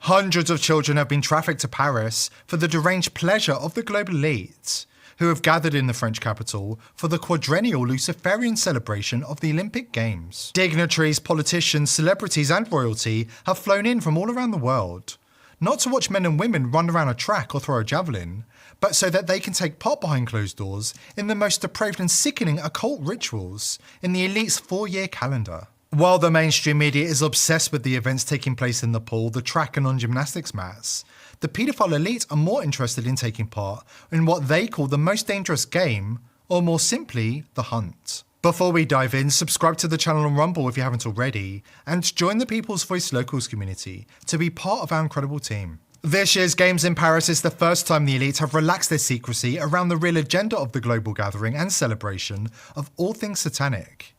Hundreds of children have been trafficked to Paris for the deranged pleasure of the global elites, who have gathered in the French capital for the quadrennial Luciferian celebration of the Olympic Games. Dignitaries, politicians, celebrities and royalty have flown in from all around the world, not to watch men and women run around a track or throw a javelin, but so that they can take part behind closed doors in the most depraved and sickening occult rituals in the elite's 4-year calendar. While the mainstream media is obsessed with the events taking place in the pool, the track and on gymnastics mats, the paedophile elite are more interested in taking part in what they call the most dangerous game, or more simply, the hunt. Before we dive in, subscribe to the channel on Rumble if you haven't already, and join the People's Voice Locals community to be part of our incredible team. This year's Games in Paris is the first time the elite have relaxed their secrecy around the real agenda of the global gathering and celebration of all things satanic,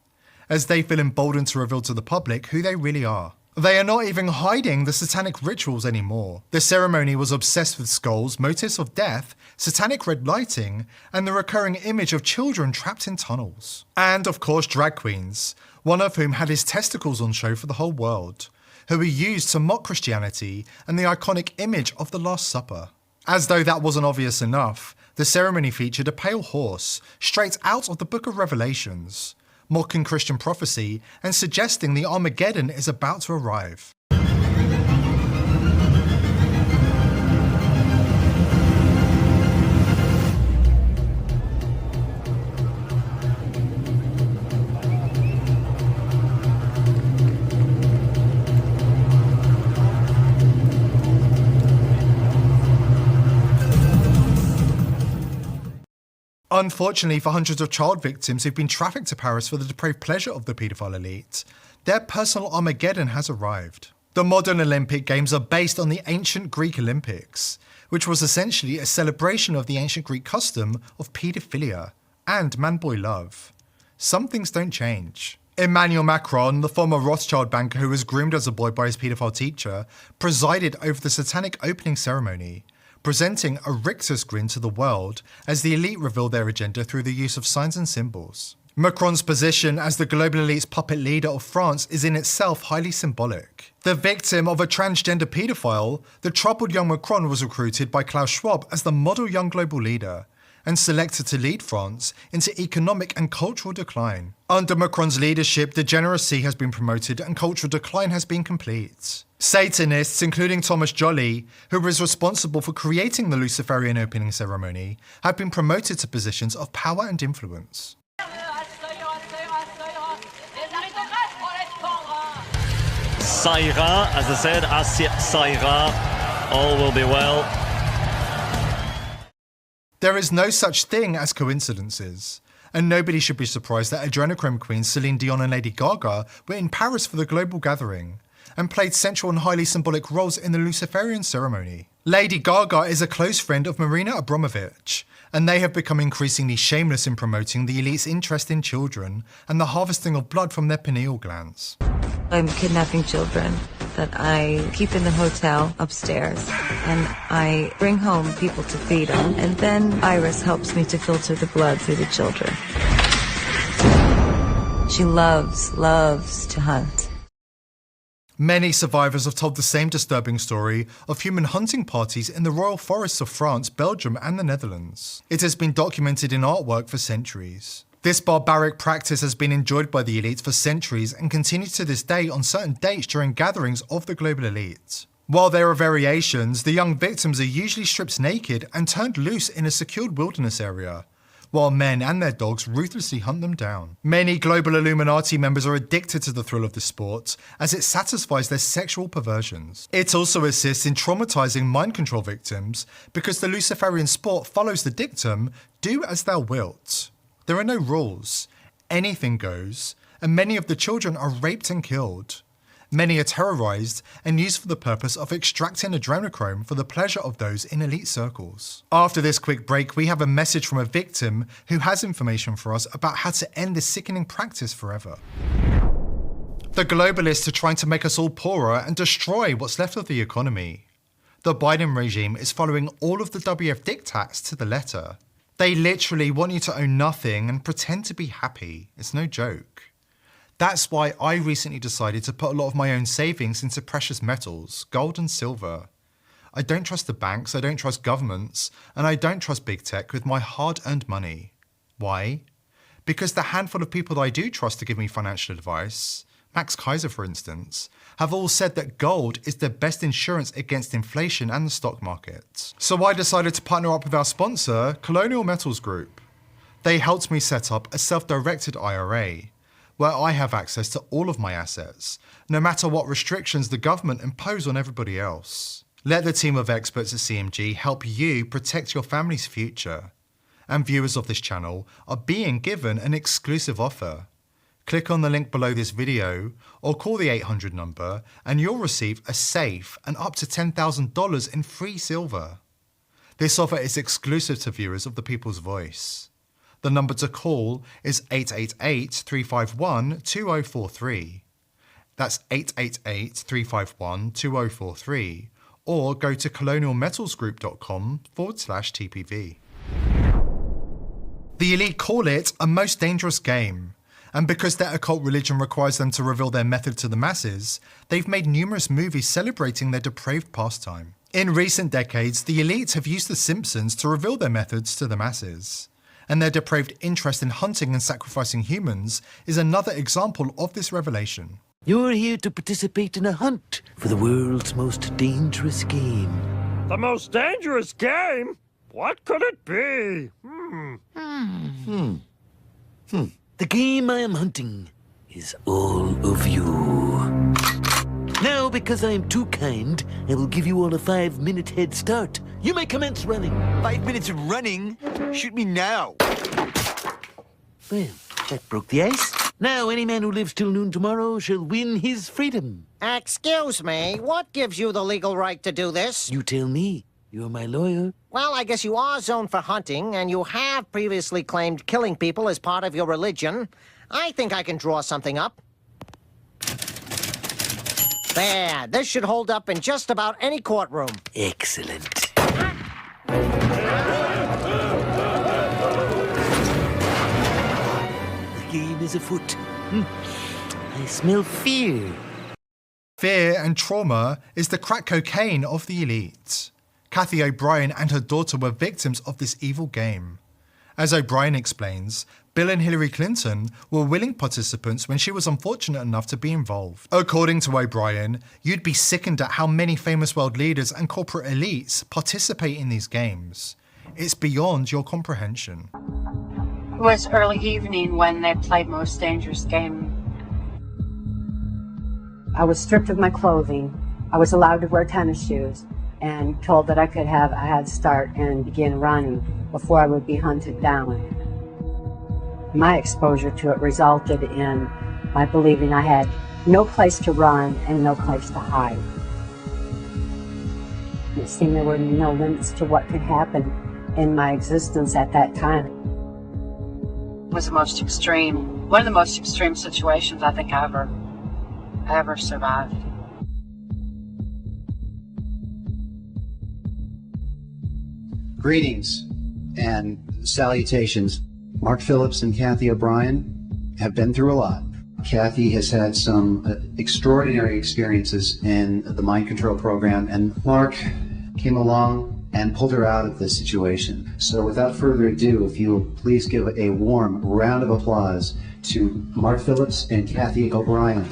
as they feel emboldened to reveal to the public who they really are. They are not even hiding the satanic rituals anymore. The ceremony was obsessed with skulls, motifs of death, satanic red lighting, and the recurring image of children trapped in tunnels. And of course drag queens, one of whom had his testicles on show for the whole world, who were used to mock Christianity and the iconic image of the Last Supper. As though that wasn't obvious enough, the ceremony featured a pale horse straight out of the Book of Revelations, mocking Christian prophecy and suggesting the Armageddon is about to arrive. Unfortunately for hundreds of child victims who've been trafficked to Paris for the depraved pleasure of the paedophile elite, their personal Armageddon has arrived. The modern Olympic Games are based on the ancient Greek Olympics, which was essentially a celebration of the ancient Greek custom of paedophilia and man-boy love. Some things don't change. Emmanuel Macron, the former Rothschild banker who was groomed as a boy by his paedophile teacher, presided over the satanic opening ceremony, presenting a rictus grin to the world as the elite revealed their agenda through the use of signs and symbols. Macron's position as the global elite's puppet leader of France is in itself highly symbolic. The victim of a transgender paedophile, the troubled young Macron was recruited by Klaus Schwab as the model young global leader, and selected to lead France into economic and cultural decline. Under Macron's leadership, degeneracy has been promoted and cultural decline has been complete. Satanists, including Thomas Joly, who was responsible for creating the Luciferian opening ceremony, have been promoted to positions of power and influence. Ça ira, as I said, ça ira, all will be well. There is no such thing as coincidences, and nobody should be surprised that adrenochrome queens Celine Dion and Lady Gaga were in Paris for the global gathering, and played central and highly symbolic roles in the Luciferian ceremony. Lady Gaga is a close friend of Marina Abramovich, and they have become increasingly shameless in promoting the elite's interest in children and the harvesting of blood from their pineal glands. I'm kidnapping children that I keep in the hotel upstairs, and I bring home people to feed on, and then Iris helps me to filter the blood through the children. She loves to hunt. Many survivors have told the same disturbing story of human hunting parties in the royal forests of France, Belgium and the Netherlands. It has been documented in artwork for centuries. This barbaric practice has been enjoyed by the elite for centuries and continues to this day on certain dates during gatherings of the global elite. While there are variations, the young victims are usually stripped naked and turned loose in a secured wilderness area, while men and their dogs ruthlessly hunt them down. Many global Illuminati members are addicted to the thrill of the sport, as it satisfies their sexual perversions. It also assists in traumatizing mind control victims, because the Luciferian sport follows the dictum, "Do as thou wilt." There are no rules, anything goes, and many of the children are raped and killed. Many are terrorized and used for the purpose of extracting adrenochrome for the pleasure of those in elite circles. After this quick break, we have a message from a victim who has information for us about how to end this sickening practice forever. The globalists are trying to make us all poorer and destroy what's left of the economy. The Biden regime is following all of the WF diktats to the letter. They literally want you to own nothing and pretend to be happy. It's no joke. That's why I recently decided to put a lot of my own savings into precious metals, gold and silver. I don't trust the banks, I don't trust governments, and I don't trust big tech with my hard-earned money. Why? Because the handful of people that I do trust to give me financial advice, Max Kaiser for instance, have all said that gold is the best insurance against inflation and the stock market. So I decided to partner up with our sponsor, Colonial Metals Group. They helped me set up a self-directed IRA, where I have access to all of my assets, no matter what restrictions the government impose on everybody else. Let the team of experts at CMG help you protect your family's future. And viewers of this channel are being given an exclusive offer. Click on the link below this video or call the 800 number and you'll receive a safe and up to $10,000 in free silver. This offer is exclusive to viewers of The People's Voice. The number to call is 888-351-2043. That's 888-351-2043. Or go to colonialmetalsgroup.com/TPV. The elite call it a most dangerous game. And because their occult religion requires them to reveal their method to the masses, they've made numerous movies celebrating their depraved pastime. In recent decades, the elite have used The Simpsons to reveal their methods to the masses. And their depraved interest in hunting and sacrificing humans is another example of this revelation. You're here to participate in a hunt for the world's most dangerous game. The most dangerous game? What could it be? The game I am hunting is all of you. Now, because I am too kind, I will give you all a 5-minute head start. You may commence running. 5 minutes of running? Shoot me now. Well, that broke the ice. Now, any man who lives till noon tomorrow shall win his freedom. Excuse me, what gives you the legal right to do this? You tell me. You're my lawyer. Well, I guess you are zoned for hunting, and you have previously claimed killing people as part of your religion. I think I can draw something up. There, this should hold up in just about any courtroom. Excellent. The game is afoot. I smell fear. Fear and trauma is the crack cocaine of the elite. Kathy O'Brien and her daughter were victims of this evil game. As O'Brien explains, Bill and Hillary Clinton were willing participants when she was unfortunate enough to be involved. According to O'Brien, you'd be sickened at how many famous world leaders and corporate elites participate in these games. It's beyond your comprehension. It was early evening when they played Most Dangerous Game. I was stripped of my clothing. I was allowed to wear tennis shoes and told that I could have a head start and begin running before I would be hunted down. My exposure to it resulted in my believing I had no place to run and no place to hide. It seemed there were no limits to what could happen in my existence at that time. It was the most extreme, one of the most extreme situations I think I ever survived. Greetings and salutations. Mark Phillips and Kathy O'Brien have been through a lot. Kathy has had some extraordinary experiences in the mind control program, and Mark came along and pulled her out of this situation. So without further ado, if you'll please give a warm round of applause to Mark Phillips and Kathy O'Brien.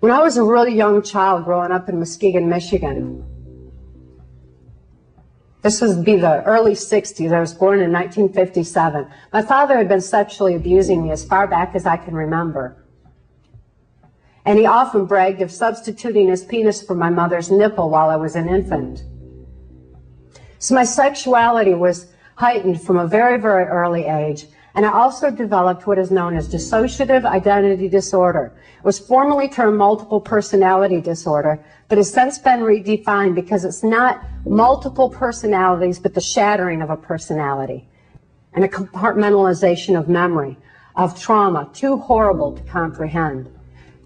When I was a really young child growing up in Muskegon, Michigan, this would be the early 60s. I was born in 1957. My father had been sexually abusing me as far back as I can remember. And he often bragged of substituting his penis for my mother's nipple while I was an infant. So my sexuality was heightened from a very, very early age. And I also developed what is known as dissociative identity disorder. It was formerly termed multiple personality disorder, but has since been redefined because it's not multiple personalities, but the shattering of a personality and a compartmentalization of memory, of trauma, too horrible to comprehend.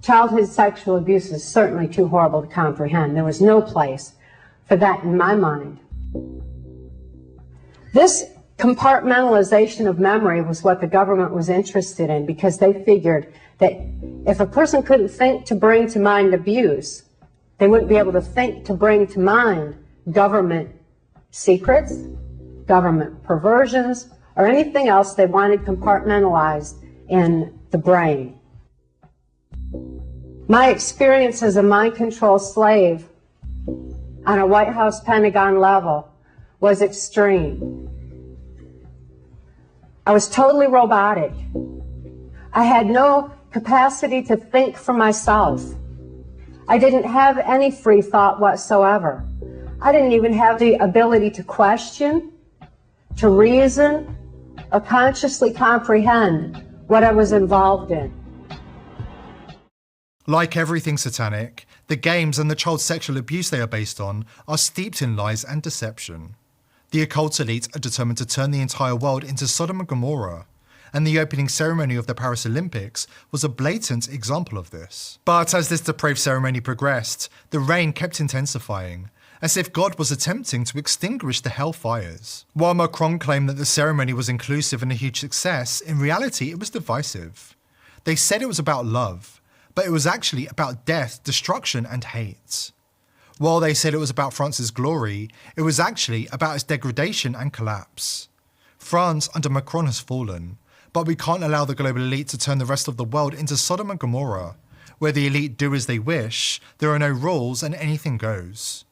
Childhood sexual abuse is certainly too horrible to comprehend. There was no place for that in my mind. This Compartmentalization of memory was what the government was interested in, because they figured that if a person couldn't think to bring to mind abuse, they wouldn't be able to think to bring to mind government secrets, government perversions, or anything else they wanted compartmentalized in the brain. My experience as a mind control slave on a White House Pentagon level was extreme. I was totally robotic. I had no capacity to think for myself. I didn't have any free thought whatsoever. I didn't even have the ability to question, to reason, or consciously comprehend what I was involved in. Like everything satanic, the games and the child sexual abuse they are based on are steeped in lies and deception. The occult elite are determined to turn the entire world into Sodom and Gomorrah, and the opening ceremony of the Paris Olympics was a blatant example of this. But as this depraved ceremony progressed, the rain kept intensifying, as if God was attempting to extinguish the hellfires. While Macron claimed that the ceremony was inclusive and a huge success, in reality it was divisive. They said it was about love, but it was actually about death, destruction and hate. While they said it was about France's glory, it was actually about its degradation and collapse. France under Macron has fallen, but we can't allow the global elite to turn the rest of the world into Sodom and Gomorrah, where the elite do as they wish, there are no rules and anything goes.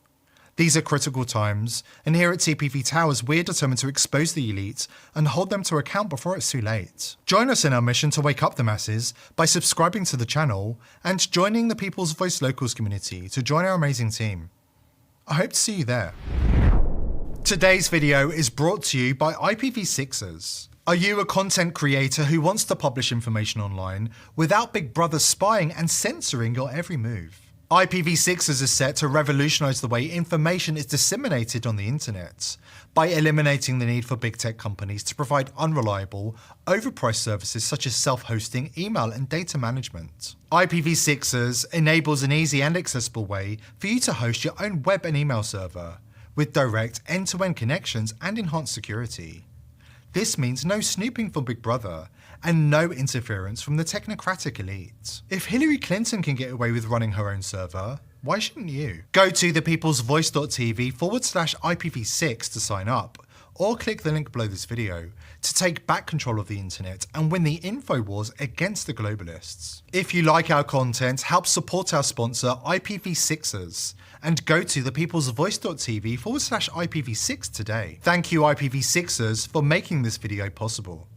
These are critical times, and here at TPV Towers we're determined to expose the elite and hold them to account before it's too late. Join us in our mission to wake up the masses by subscribing to the channel and joining the People's Voice Locals community to join our amazing team. I hope to see you there. Today's video is brought to you by IPv6ers. Are you a content creator who wants to publish information online without Big Brother spying and censoring your every move? IPv6ers is set to revolutionize the way information is disseminated on the internet by eliminating the need for big tech companies to provide unreliable, overpriced services such as self-hosting, email, and data management. IPv6ers enables an easy and accessible way for you to host your own web and email server with direct end-to-end connections and enhanced security. This means no snooping from Big Brother and no interference from the technocratic elite. If Hillary Clinton can get away with running her own server, why shouldn't you? Go to thepeoplesvoice.tv/IPv6 to sign up, or click the link below this video to take back control of the internet and win the info wars against the globalists. If you like our content, help support our sponsor IPv6ers and go to thepeoplesvoice.tv/IPv6 today. Thank you IPv6ers for making this video possible.